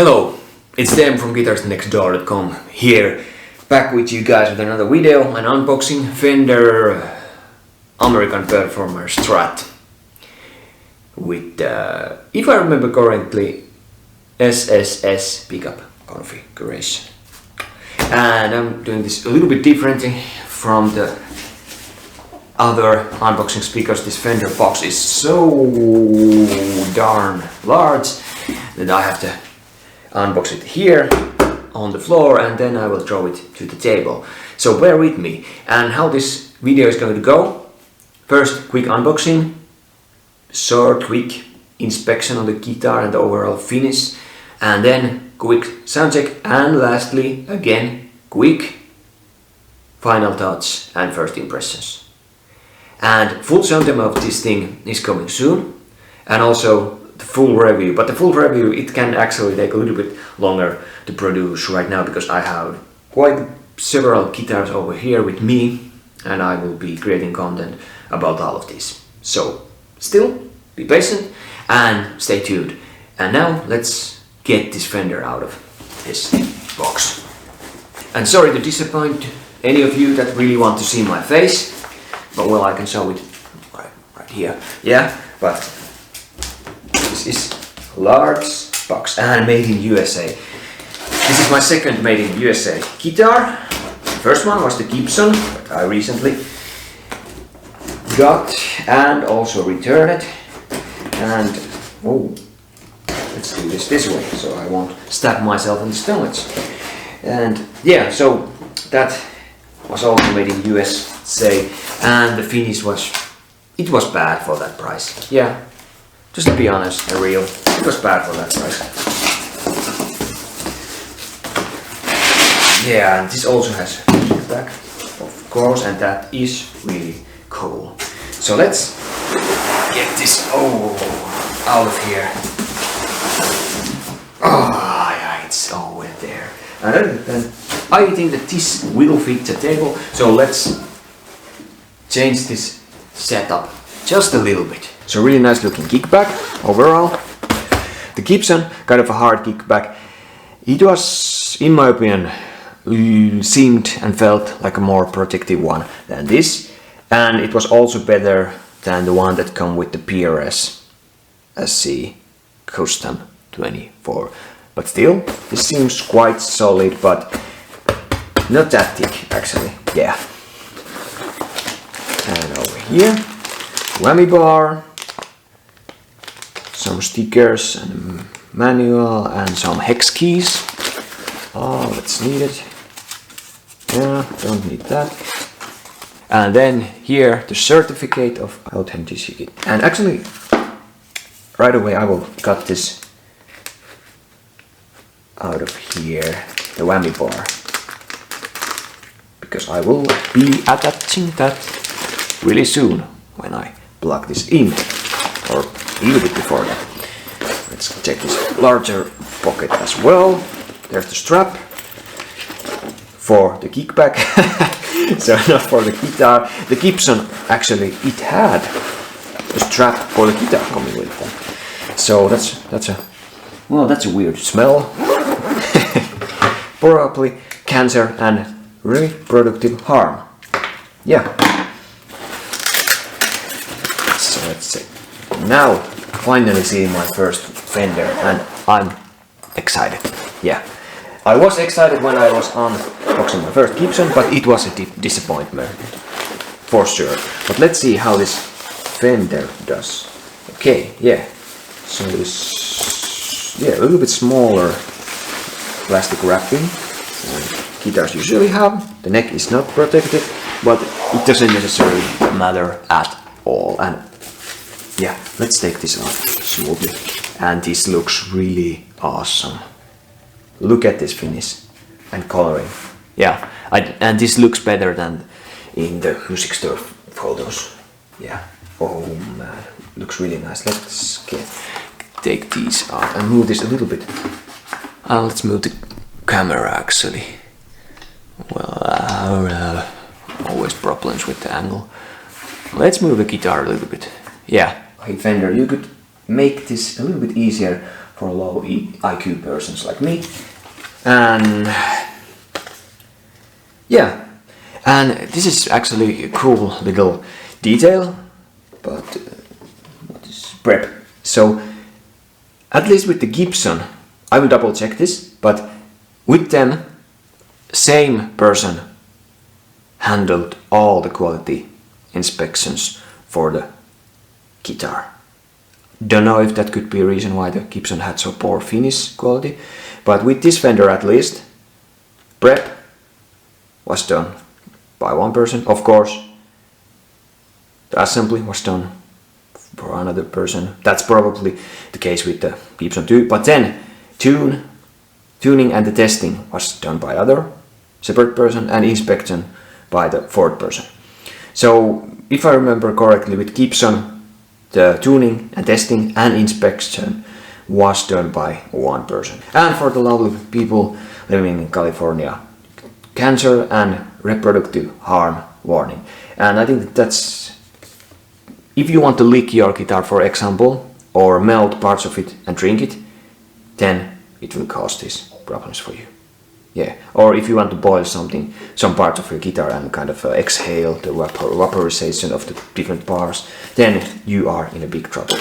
Hello, it's Dem from GuitarsNextDoor.com here, back with you guys with another video, an unboxing Fender American Performer Strat with, if I remember correctly, SSS pickup configuration. And I'm doing this a little bit differently from the other unboxing speakers. This Fender box is so darn large that I have to unbox it here on the floor and then I will throw it to the table. So bear with me. And how this video is going to go: first, quick unboxing, short, quick inspection on the guitar and the overall finish, and then quick sound check, and lastly, again, quick final touch and first impressions. And full sound demo of this thing is coming soon, and also the full review. But the full review, it can actually take a little bit longer to produce right now because I have quite several guitars over here with me and I will be creating content about all of this. So still be patient and stay tuned. And now let's get this Fender out of this box. And sorry to disappoint any of you that really want to see my face, but well, I can show it right here. Yeah, but this is a large box and made in USA. This is my second made in USA guitar. The first one was the Gibson that I recently got and also returned. And oh, let's do this way so I won't stab myself in the stomach. And yeah, so that was also made in USA, and the finish was bad for that price. Yeah. Just to be honest and real, it was bad for that price. Yeah, and this also has a back, of course, and that is really cool. So let's get this out of here. Oh yeah, it's all wet there. And then I think that this will fit the table, so let's change this setup just a little bit. So really nice looking kickback overall. The Gibson, kind of a hard kickback. It was, in my opinion, seemed and felt like a more protective one than this. And it was also better than the one that come with the PRS SC Custom 24. But still, this seems quite solid, but not that thick actually, yeah. And over here, whammy bar, some stickers and manual and some hex keys. Oh, that's needed. Yeah, don't need that. And then here the certificate of authenticity. And actually, right away I will cut this out of here, the whammy bar, because I will be attaching that really soon when I plug this in, or a little bit before that. Let's check this larger pocket as well. There's the strap for the kickback, so not for the guitar. The Gibson, actually, it had a strap for the guitar coming with them. So that's a weird smell. Probably cancer and reproductive harm. Yeah. So let's see. Now, finally seeing my first Fender, and I'm excited. Yeah, I was excited when I was unboxing my first Gibson, but it was a disappointment for sure. But let's see how this Fender does. Okay, yeah. So this, yeah, a little bit smaller plastic wrapping than guitars usually have. The neck is not protected, but it doesn't necessarily matter at all. And yeah, let's take this off smoothly. And this looks really awesome. Look at this finish and coloring. Yeah, and this looks better than in the music store photos. Yeah. Oh man, looks really nice. Let's take these out and move this a little bit. Let's move the camera actually. Well, always problems with the angle. Let's move the guitar a little bit. Yeah. Hey Fender, you could make this a little bit easier for low IQ persons like me. And yeah, and this is actually a cool little detail, but what is prep? So at least with the Gibson, I will double check this, but with them, same person handled all the quality inspections for the guitar. Don't know if that could be a reason why the Gibson had so poor finish quality, but with this Fender at least, prep was done by one person. Of course, the assembly was done for another person. That's probably the case with the Gibson too. But then tuning and the testing was done by other separate person, and inspection by the fourth person. So if I remember correctly, with Gibson, the tuning and testing and inspection was done by one person. And for the lovely people living in California, cancer and reproductive harm warning. And I think that's, if you want to lick your guitar, for example, or melt parts of it and drink it, then it will cause these problems for you. Yeah, or if you want to boil something, some parts of your guitar and kind of exhale the vaporization of the different parts, then you are in a big trouble.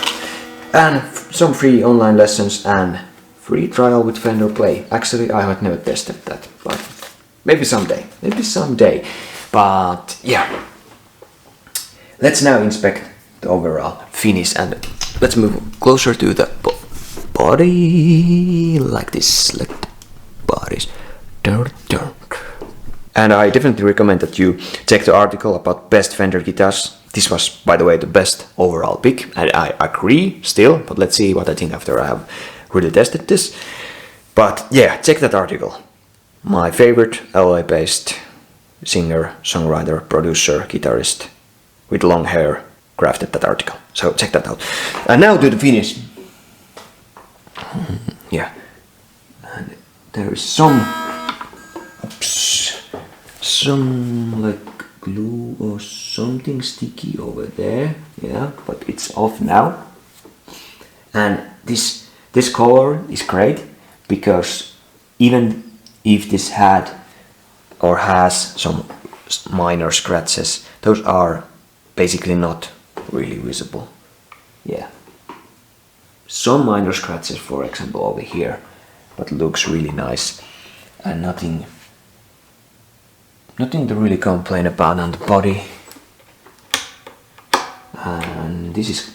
And some free online lessons and free trial with Fender Play. Actually, I have never tested that, but maybe someday. But yeah, let's now inspect the overall finish, and let's move closer to the body, like this, like the bodies. And I definitely recommend that you check the article about best Fender guitars. This was, by the way, the best overall pick, and I agree still, but let's see what I think after I have really tested this. But yeah, check that article. My favorite LA-based singer, songwriter, producer, guitarist with long hair crafted that article. So check that out. And now to the finish. Yeah, and there is some like glue or something sticky over there. Yeah, but it's off now. And this color is great, because even if this had or has some minor scratches, those are basically not really visible. Yeah, some minor scratches, for example, over here, but looks really nice, and nothing to really complain about on the body. And this is,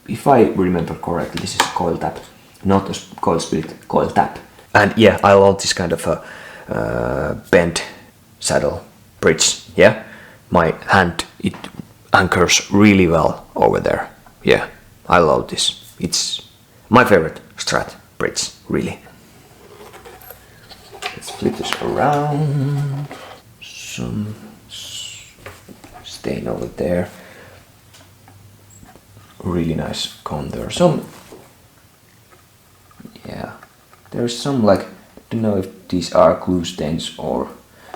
if I remember correctly, this is a coil tap, not a coil split, coil tap. And yeah, I love this kind of a bent saddle bridge. Yeah, my hand, it anchors really well over there. Yeah, I love this. It's my favorite Strat bridge, really. Let's flip this around. Some stain over there. Really nice contour. Yeah, there's some, like, don't know if these are glue stains or,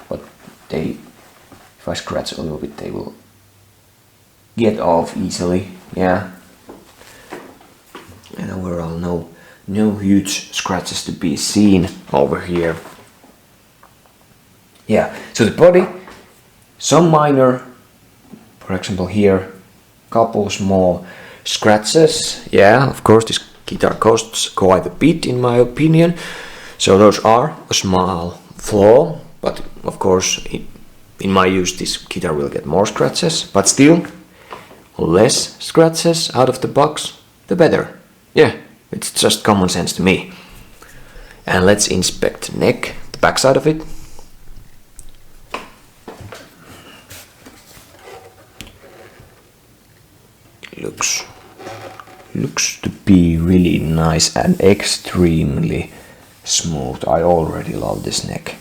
but if I scratch a little bit, they will get off easily. Yeah, and overall no huge scratches to be seen over here. Yeah, so the body, some minor, for example here, couple small scratches. Yeah, of course this guitar costs quite a bit in my opinion, so those are a small flaw, but of course in my use this guitar will get more scratches, but still less scratches out of the box the better. Yeah, it's just common sense to me. And let's inspect the neck, the back side of it. Looks to be really nice and extremely smooth. I already love this neck.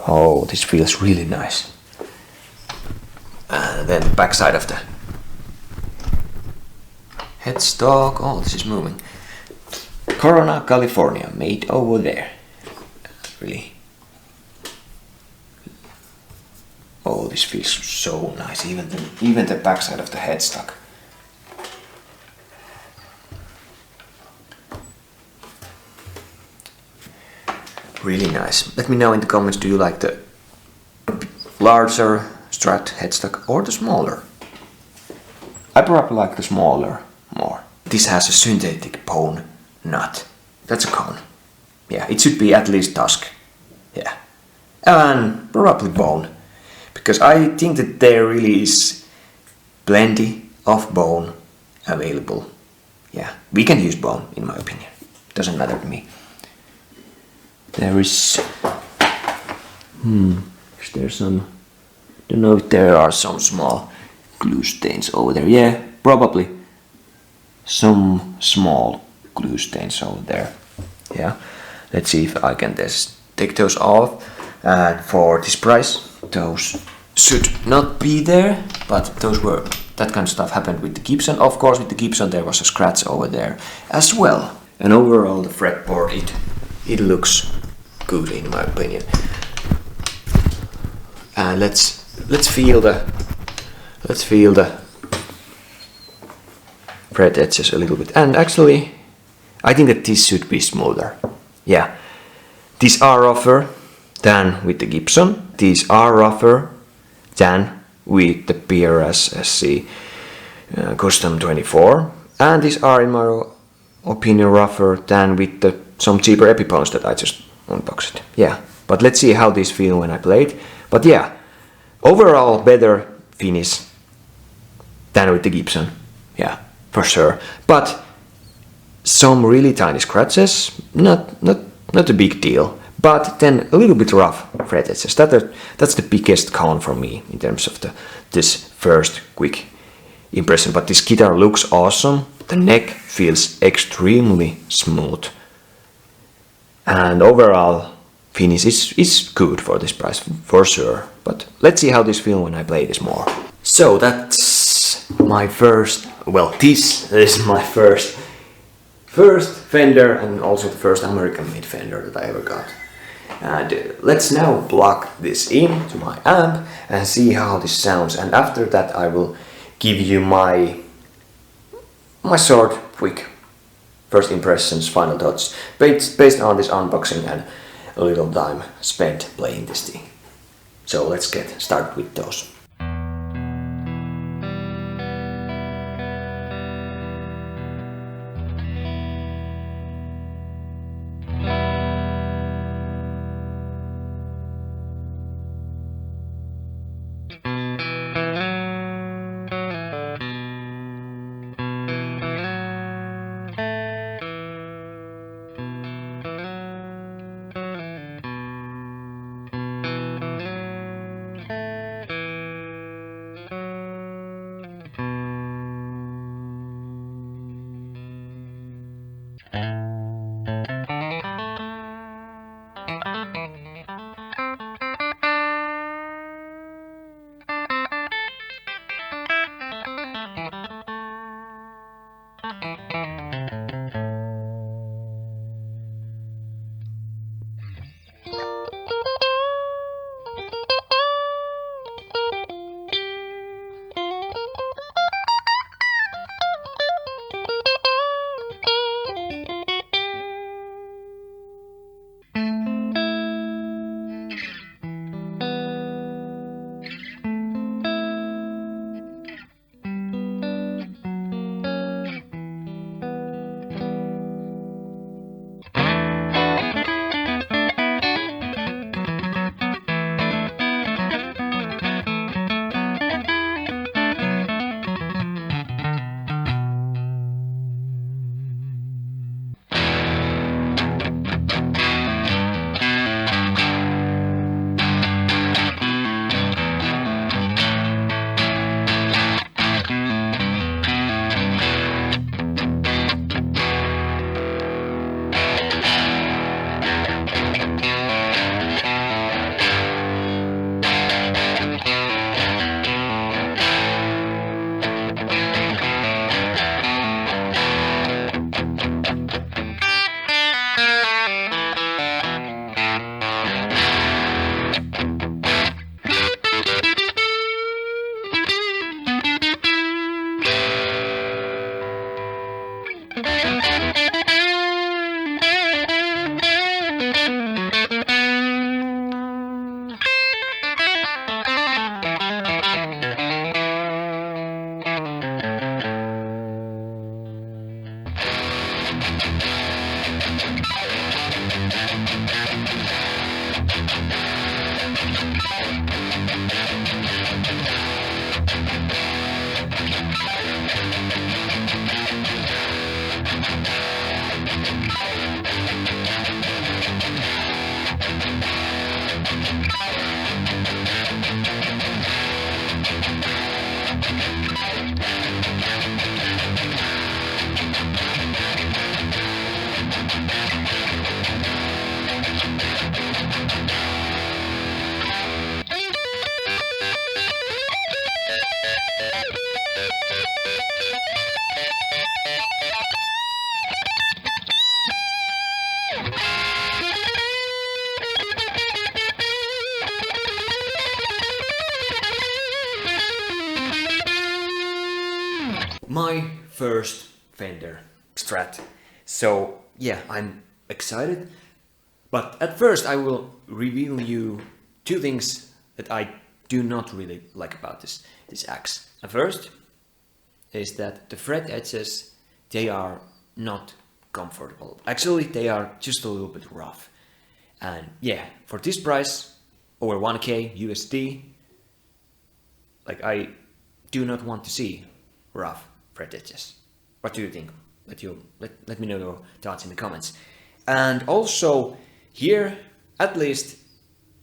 Oh, this feels really nice. And then the back side of the headstock. Oh, this is moving. Corona, California, made over there. Really. Oh, this feels so nice. Even the back side of the headstock. really nice. Let me know in the comments, do you like the larger Strat headstock or the smaller? I probably like the smaller more. This has a synthetic bone nut. That's a con. Yeah, it should be at least tusk. Yeah. And probably bone. Because I think that there really is plenty of bone available. Yeah, we can use bone in my opinion. Doesn't matter to me. There is... is there some... don't know if there are some small glue stains over there. Yeah, probably some small glue stains over there. Yeah, let's see if I can just take those off. And for this price, those should not be there, but those were, that kind of stuff happened with the Gibson. Of course, with the Gibson there was a scratch over there as well. And overall the fretboard, it looks good in my opinion. And let's feel the fret edges a little bit. And actually, I think that this should be smoother. Yeah, these are rougher than with the Gibson. These are rougher than with the PRS SC Custom 24. And these are, in my opinion, rougher than with the some cheaper Epiphones that I just unboxed. Yeah, but let's see how these feel when I play it. But yeah, overall better finish than with the Gibson. Yeah, for sure. But some really tiny scratches, not a big deal. But then a little bit rough fret edges. That's the biggest con for me in terms of this first quick impression. But this guitar looks awesome. The neck feels extremely smooth. And overall finish is good for this price, for sure. But let's see how this feels when I play this more. So that's my first, well, this is my first Fender and also the first American-made Fender that I ever got. And let's now plug this in to my amp and see how this sounds. And after that I will give you my short, quick first impressions, final thoughts based on this unboxing and a little time spent playing this thing. So let's get started with those. My first Fender Strat. So yeah, I'm excited. But at first I will reveal you two things that I do not really like about this axe. The first is that the fret edges, they are not comfortable. Actually, they are just a little bit rough. And yeah, for this price, over 1k USD, like I do not want to see rough fret edges. What do you think? Let me know your thoughts in the comments. And also here, at least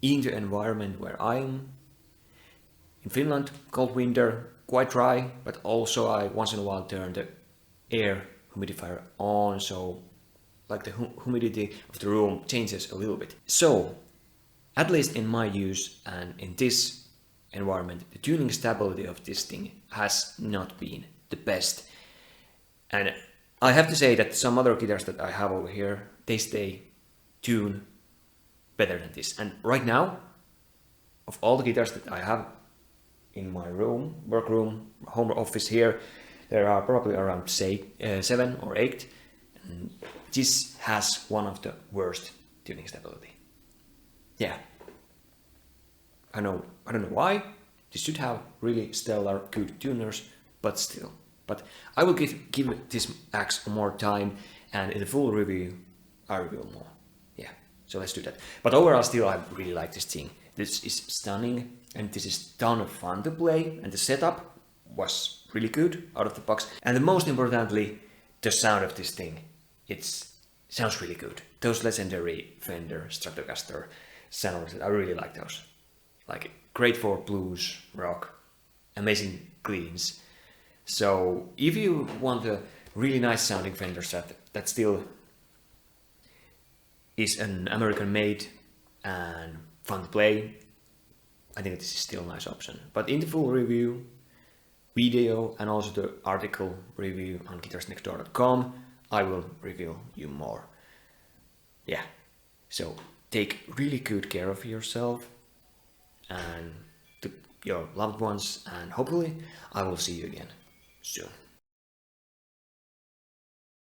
in the environment where I'm in Finland, cold winter, quite dry, but also I once in a while turn the air humidifier on, so like the humidity of the room changes a little bit. So at least in my use and in this environment, the tuning stability of this thing has not been the best. And I have to say that some other guitars that I have over here, they stay tuned better than this. And right now, of all the guitars that I have in my room, workroom, home office here, there are probably around say 7 or 8. And this has one of the worst tuning stability. Yeah. I don't know why. This should have really stellar good tuners, but still. But I will give this axe more time, and in the full review I reveal more. Yeah, so let's do that. But overall still I really like this thing. This is stunning, and this is ton of fun to play, and the setup was really good out of the box. And the most importantly, the sound of this thing. It sounds really good. Those legendary Fender Stratocaster sounds, I really like those. Like great for blues, rock, amazing cleans. So if you want a really nice sounding Fender Strat that still is an American made and fun to play, I think this is still a nice option. But in the full review video and also the article review on guitarsnextdoor.com, I will reveal you more. Yeah, so take really good care of yourself and your loved ones, and hopefully I will see you again soon.